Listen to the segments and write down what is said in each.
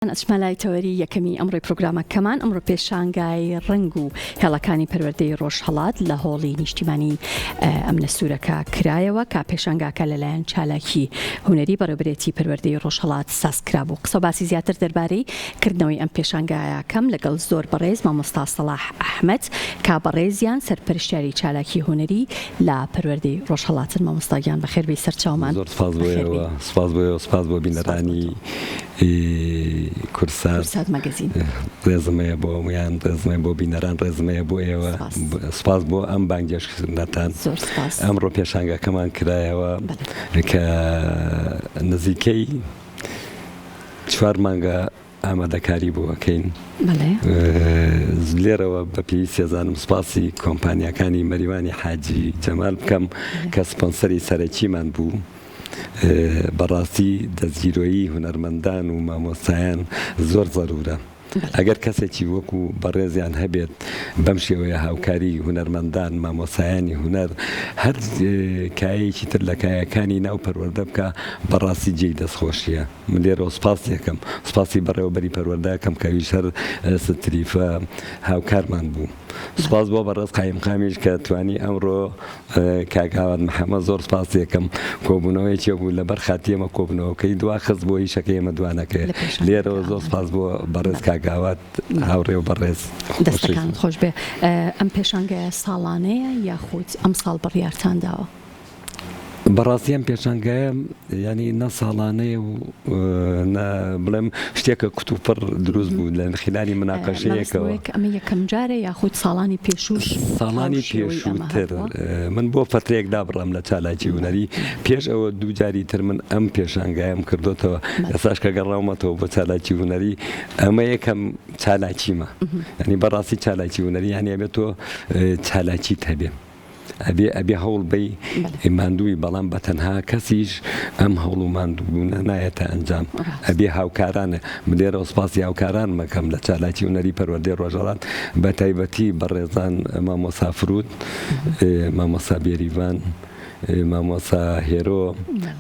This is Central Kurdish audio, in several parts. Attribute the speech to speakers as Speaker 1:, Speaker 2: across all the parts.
Speaker 1: ئەچمەلای تەوەری یەکەمی ئەمڕۆی پرۆگرامەکەمان ئەمڕۆ پێشانگای ڕنگ و هێڵەکانی پەروەردەی ڕۆژهەڵات لە هۆڵی نیشتیمانی ئەمنە سوورەکە کرایەوە کە پێشانگاکە لەلایەن چالاکی هونەری بەڕێوەبرێتی پەروەردەی ڕۆژهەڵات سازکرا بوو. قسە باسی زیاتر دەربارەی کردنەوەی ئەم پێشانگایەکەم لەگەڵ زۆر بەڕێز مامۆستا سەلاح ئەحمەد کا بەڕێزیان سەرپەرشتیاری چالاکی هونەری لە پەروەردەی ڕۆژهەڵاتن. مامۆستاگیان بەخێربێی سەرچاومان.
Speaker 2: زۆر سپاس بۆ بینەرانی کورسات مەگەزین. ڕێزمەیە بۆ ئەویان، ڕێزمەیە بۆ بینەران، ڕێزمەیە بۆ ئێوە. سپاس بۆ ئەم بانگێشکردنەتان. ئەمڕۆ پێشانگاکەمان کرایەوە کە نزیکەی 4 مانگە ئامادەکاری بووەکەین. لێرەوە بەپێی سێزانم سپاسی کۆمپانیەکانی مەریوانی حاجی جەمال بکەم کە سپۆنسەری سەرەکیمان بوو. بەڕاستی دەستگیرۆیی هونەرمەندان و مامۆستایان زۆر زەرورە. ئەگەر کەسێکی وەکو بەڕێزیان هەبێت بەم شێوەیە هاوکاری هونەرمەندان، مامۆسایانی هونەر، هەر کایەکی تر لە کایەکانی ناو پەروەردە بکە، بەڕاستی جێی دەستخۆشیە. من لێرەوە سپاس یەکەم، سپاسی بەڕێوەبەری پەروەردەکەم کەویش هەر ستریفە هاوکارمان بوو. سپاس بۆ بەڕێز قایمقامیش کە توانی ئەمڕۆ کاکاوان محەممەد زۆر سپاس یەکەم کۆبوونەوەیکی بوو لەبەر خاتیێمە کۆبنەوەکەی دوا خست بۆ هیچەکە ئێمە دوانەکە. لێرەوە زۆر سپاس بۆ بەڕێز کاگاوات هاوڕێ و بەڕێز.
Speaker 1: دەستەکان خۆش بێ. ئەم پێشانگایە ساڵانەیە یاخود ئەم ساڵ بڕیارتان داوە؟
Speaker 2: بەڕاستی ئەم پێشانگایە ینی نە ساڵانەیە و بڵێم شتێکە کتوپڕ دروست بوو لە خلانی مناقەشەیەکەوە.
Speaker 1: ئەمە یەکەم جارە یاخود ساڵانی پێشوش؟
Speaker 2: ساڵانی پێشووتر. من بۆ فترێکدا بڕام لە چالاکی هونەری، پێش ئەوە دوو جاری تر من ئەم پێشانگایم کردوتەوە. ئێستاش کە گەڕاومەتەوە بۆ چالاکی هونەری، ئەمە یەکەم چالاکیمە. ینی بەڕاستی چالاکی هونەری یانی ئەبێت تۆ چالاکیت هەبێ، ئەبێ هەوڵ بەی ماندووی، بەڵام بە تەنها کەسیش ئەم هەوڵ و ماندووبوونە نایەتە ئەنجام. ئەبێ هاوکارانە. لێرەوە سپاسی هاوکاران مەکەم لە چالاکی هونەری پەروەردەی ڕۆژهەڵات، بە تایبەتی بەڕێزان مامۆستا فرود، مامۆستا بێریڤان، مامۆستا هێرۆ،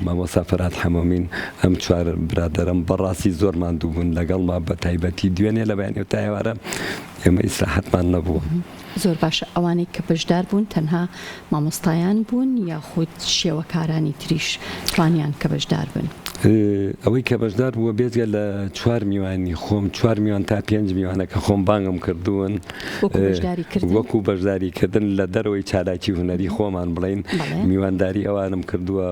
Speaker 2: مامۆستا فەرات حەمۆمین. ئەم 4 برادەرم بەڕاستی زۆر ماندوو بوون لەگەڵما، بە تایبەتی دوێنێ لە بەیانی و تایوارە ئێمە ئیسراحەتمان نەبووە.
Speaker 1: زۆر باشە. ئەوانەی کە بەشدار بوون تەنها مامۆستایان بوون یاخود شێوەکارانی تریش توانیان کە بەشدار بن؟
Speaker 2: ئەوەی کە بەشدار بووە بێزگە لە 4 میوانی خۆم، 4 میوان تا 5 میوانە کە خۆم بانگم کردوون وەکو بەشداریکردن لە دەرەوەی چالاکی هونەری خۆمان بڵین. میوانداری ئەوانم کردووە،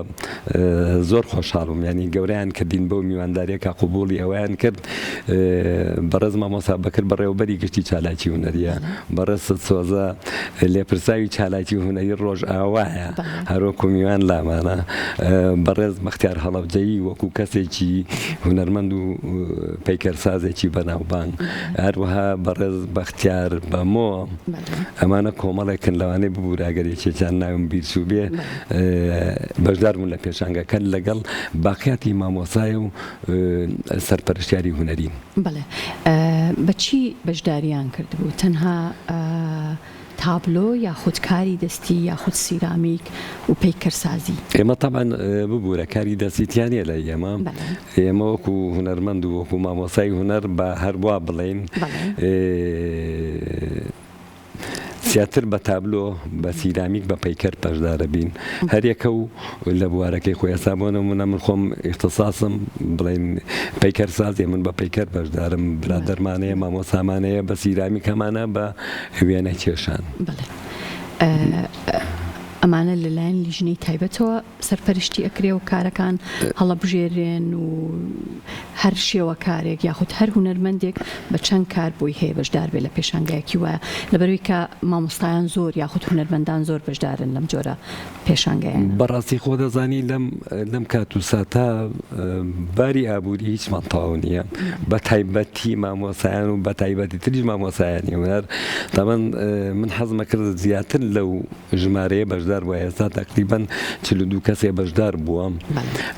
Speaker 2: زۆر خۆشحاڵم. ینی گەورەیان کردین بەو میوانداریەکە، قوبوڵی ئەویان کرد. بەڕێز مامۆستا بەکر بەڕێوەبەری گشتی چالاکی هونەریە، بەڕێز سۆزە لێپرساوی چالاکی هونەری ڕۆژ ئاوایە، هەروەکو میوان لامانە. بەڕێز بەختیار هەڵەبجەیی وەکو کەسێکی هونەرمەند و پەیکەرسازێکی بەناوبانگ، هەروەها بەڕێز بەختیار بەمۆ. ئەمانە کۆمەڵێکن لەوانەی ببووراگەرێکێکیان ناوم بیرچوو بێ، بەشدار بوون لە پێشانگەکە لەگەڵ باقیاتی مامۆسایە و سەرپەرشتیاری هونەری.
Speaker 1: بەڵێ. بەچی بەشداریان کردبوو؟ تەنها تابلۆ یاخود کاری دەستی یاخود سیرامیک و پەیکەرسازی؟
Speaker 2: ئێمە تەبەن ببوورە کاری دەستیتیانە لە ئێمە وەکو هونەرمەند و وەکو مامۆسای هونەر بە هەروە بڵێن زیاتر بە تابلۆ، بە سیرامیک، بە پەیکەر پەشدارە بین. هەرێکە و لە بوارەکەی خۆی ئێستا نمونە من خۆم ئیختیساسم بڵێن پەیکەرسازێ، من بە پەیکەر بەشدارم. برادەرمانەیە، مامۆسامانەیە بە سیرامیکەمانە بە وێنە کێشان.
Speaker 1: ئەمانە لەلایەن لیژنەی تایبەتەوە سەرپەرشتی ئەکرێ و کارەکان هەڵەبژێرێن و هەر شێوە کارێک یاخود هەر هونەرمەندێک بە چەند کار بۆی هەیە بەشدار بێت لە پێشانگایەکی وایە، لەبەرەوەی کە مامۆستایان زۆر یاخود هونەرمەندان زۆر بەشدارن لەم جۆرە پێشانگایان.
Speaker 2: بەڕاستی خۆ دەزانی لەم کات و ساتا باری ئابووری هیچمان تەواو نییە، بە تایبەتی مامۆسایان و بە تایبەتی تریش مامۆسایانی هونەر. تەمەن من حەزمە کرد زیاتر لەو ژمارەیە بەشدار بووە. ئێستا تەقریبەن 42 کەسێ بەشدار بووە.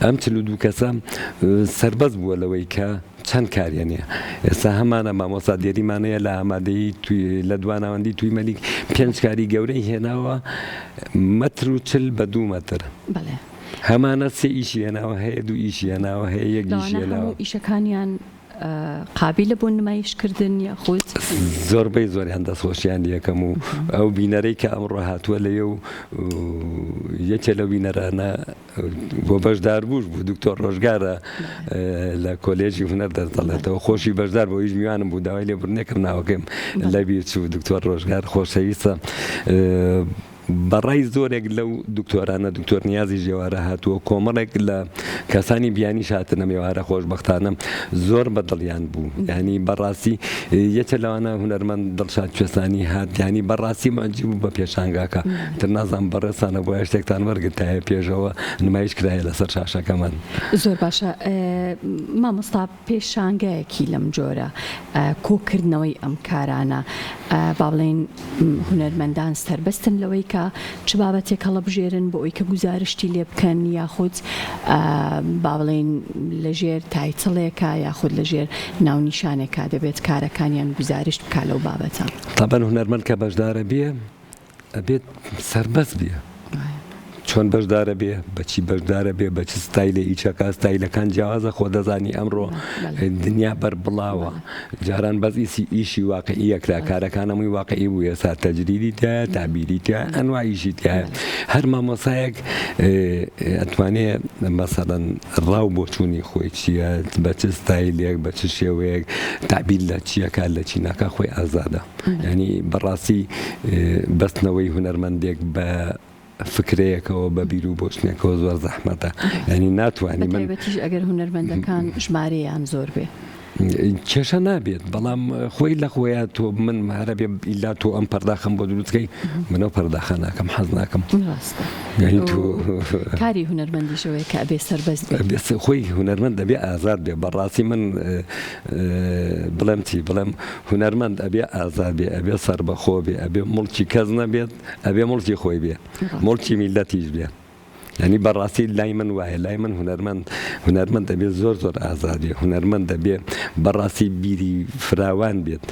Speaker 2: ئەم 42 کەسە سەربەز بووە لەوەی کە چەند کاریانە. ئێستا هەمانە مامۆستا دیێریمانەیە لە ئامادەیی لە دواناوەندی توی مەلیک 5 کاری گەورەی هێناوە، مەتر و 40 بە 2 مەتر.
Speaker 1: هەمانە
Speaker 2: سێ ئیشی هێناوە، هەیە 2 ئیشی هێناوە، هەیە 1 ئیشی هێناوە.
Speaker 1: ئیشەکانیان قابلە بۆ نمایشکردن یاخود
Speaker 2: زۆربەی زۆریان دەستخۆشیان یەکەم و ئەو بینەرەی کە ئەمڕۆ هاتووە لەیە و یەکێ لەو بینەرانە بۆ بەشدار بووش بوو دکتۆر ڕۆژگارە لە کۆلێژی هونەر دەردەڵێتەوە خۆشی بەشدار بۆ هیچ میوانم بوو داوای لێبوورنێکم ناوەکەم لەبی چوو دکتۆر ڕۆژگار خۆشەویستە بەڕای زۆرێک لەو دکتۆرانە دکتۆر نیازی ژێوارە هاتووە کۆمەڵێک لە کەسانی بیانی شاتنە مێوارە خۆشبەختانە زۆر بەدڵیان بوو ینی بەڕاستی یەکە لەوانە هونەرمەند دڵشاد کوێستانی هات ینی بەڕاستی مانجی بوو بە پێشانگاکە تر نازان بەڕێسانە بۆ شتێکتان وەرگتایە پێشەوە نمایش کرایە لەسەر شاشەکەمان
Speaker 1: زۆر باشە مامۆستا پێشانگایەکی لەم جۆرە کۆکردنەوەی ئەم کارانە با بڵێن هونەرمەندان سەربەستن لەوەی کە چ بابەتێک هەڵەبژێرن بۆ ئەوی کە گوزارشتی لێ بکەن یاخود با بڵێن لەژێر تایتڵێکە یاخود لەژێر ناونیشانێکە دەبێت کارەکانیان گوزارشت بکات لەو بابەتە
Speaker 2: تابەن هونەرمەند کە بەشدارە بێ ئەبێت سەربەست بێ چۆن بەشدارە بێ بەچی بەشدارە بێ بەچ ستایلە ئیچەکە ستایلەکان جیاوازە خۆ دەزانی ئەمڕۆ دنیا بەربڵاوە جاران بەس ئیشی واقعیەکرا کارەکان هەمووی واقعی بوو ێستا تەجریدی تایە تابیری تایە ئەنوایشی تایە هەر مامۆسایەک ئەتوانێت مەسەڵەن ڕاو بۆ چوونی خۆی چییە بە چ ستایلێک بە چ شێوەیەک تابیر لە چیەکە لە چیناکە خۆی ئازادە ینی بەڕاستی بەستنەوەی هونەرمەندێک بە فکرەیەکەوە بە بیر و بۆچنێکەوە زۆر زەحمەتە ینی ناتوانانی من
Speaker 1: بەتیش ئەگەر هونەرمەندەکان ژمارەیان زۆر بێ
Speaker 2: کێشە نابێت بەڵام خۆی لە خۆیان تۆ من هەرە بێ ئیلا تۆ ئەم پەرداخم بۆ دروستکەی منەوە پەرداخە ناکەم حەز ناکەم
Speaker 1: کاری هونەرمەندیشەوەی کە ئەبێ سەربەست
Speaker 2: خۆی هونەرمەند دەبێ ئازاد بێ بەڕاستی من بڵێم چی بڵێم هونەرمەند ئەبێ ئازاد بێ ئەبێ سەربەخۆ بێ ئەبێ مڵکی کەس نەبێت ئەبێ مڵکی خۆی بێ مڵکی میلەتیش بێ ینی بەڕاستی لای من وایە لای من هونەرمەند دەبێت زۆر ئازادێ هونەرمەند دەبێت بەڕاستی بیری فراوان بێت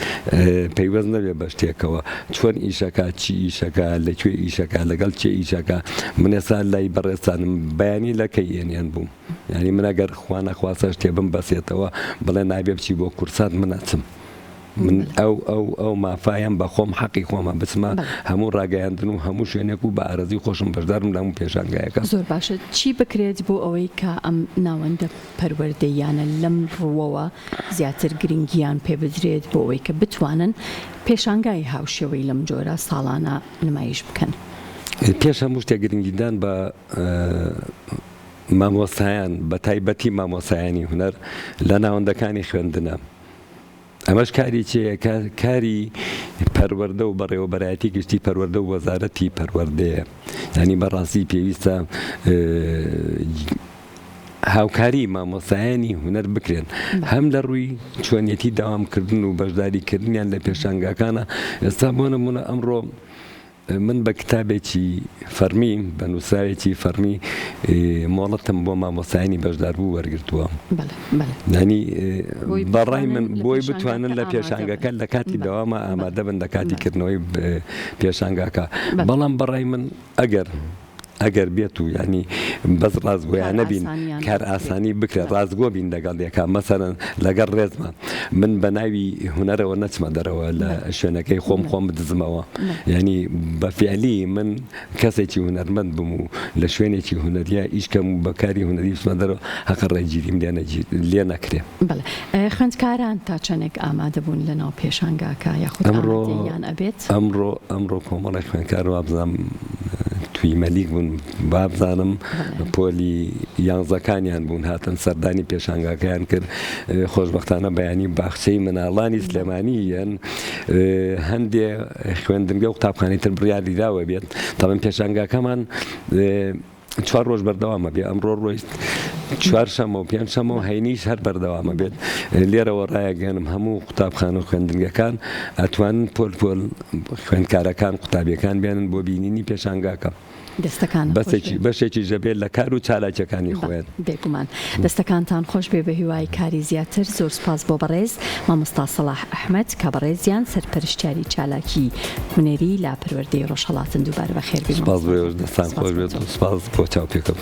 Speaker 2: پەیوەست نەبێت بە شتێکەوە چۆن ئیشەکە چی ئیشەکە لەکوێ ئیشەکە لەگەڵ چێ ئیشەکە من ئێستا لای بەڕێستانم بەیانی لەکەی ئێنیان بووم ینی من ئەگەر خوا نەخواسە شتێ بم بەسێتەوە بڵێ نابێ بچی بۆ کورسات من ئەچم من ئەو مافایم بە خۆم حەقی خۆمە بچمە هەموو ڕاگەیاندن و هەموو شوێنێک و بە ئارەزی خۆشم بەشدارم لەموو پێشانگایەکە
Speaker 1: زۆر باشە چی بکرێت بۆ ئەوەی کە ئەم ناوەندە پەروەردەیانە لەم ڕووەوە زیاتر گرنگیان پێ بدرێت بۆ ئەوەی کە بتوانن پێشانگای هاوشێوەی لەم جۆرە ساڵانە نمایش بکەن
Speaker 2: پێش هەموو شتێک گرنگیدان بە مامۆستایان بە تایبەتی مامۆسایانی هونەر لە ناوەندەکانی خوێندنە ئەمەش کاری چێە کاری پەروەردە و بەڕێوەبەرایەتی گشتی پەروەردە و وەزارەتی پەروەردەیە ینی بەڕاستی پێویستە هاوکاری مامۆسایانی هونەر بکرێن هەم لە ڕووی چۆنیەتی داوامکردن و بەشداریکردنیان لە پێشانگاکانە ئێستا بۆ نمونە ئەمڕۆ من بە کتابێکی فەرمی بە نووسراوێکی فەرمی مۆڵەتم بۆ مامۆسایانی بەشداربوو وەرگرتووە نانی بەڕای من بۆی بتوانن لە پێشانگەکە لە کاتی دەوامە ئامادە بن لە کاتی کردنەوەی پێشانگاکە بەڵام بەڕای من ئەگەر بێت و ینی بەس ڕازگۆیان نەبین کار ئاسانی بکرێت ڕازگۆ بین لەگەڵ یەکە مەسەرەن لەگەڵ ڕێزمە من بە ناوی هونەرەوە نەچمە دەرەوە لە شوێنەکەی خۆم بدزمەوە ینی بەفیعلی من کەسێکی هونەرمەند بم و لە شوێنێکی هونەریە ئیشکەم و بەکاری هونەری بچمە دەرەوە هەقە ڕێگیریم لێ نەکرێ
Speaker 1: خوێندکاران تا چەندێک ئامادە بوون لەناو پێشانگاکە یاخود ئامادەیان ئەبێت
Speaker 2: ئەمڕۆ کۆمەڵێک خوێندکار وابزانم توی مەلیک بوون بابزانم پۆلی یانزەکانیان بوون هاتن سەردانی پێشانگاکەیان کرد خۆشبەختانە بەیانی باخچەی مناڵانی سلێمانیەن هەندێ خوێندنگە و قوتابخانەی تر بڕیاری داوە بێت تاڵم پێشانگاکەمان 4 ڕۆژ بەردەوامە بێ ئەمڕۆ ڕۆی 4 شەمە و 5 شەمە و هەینیش هەر بەردەوامە بێت لێرەوە ڕایەگەنم هەموو قوتابخانە و خوێندنگەکان ئەتوانن پۆل خوێندکارەکان قوتابیەکان بێنن بۆ بینینی پێشانگاکە بەشێکی ژەبێت لە کار و چالاکیەکانی خۆیان
Speaker 1: بێگومان دەستەکانتان خۆش بێ بە هیوای کاری زیاتر زۆر سپاس بۆ بەڕێز مامۆستا سەلاح ئەحمەد کە بەڕێزیان سەرپەرشتیاری چالاکی هونەری لا پەروەردەی ڕۆژهەڵاتن دووبارە بەخێر بێت
Speaker 2: سپاس بۆ دەستان خۆش بێت و سپاس بۆ چاوپێکەوە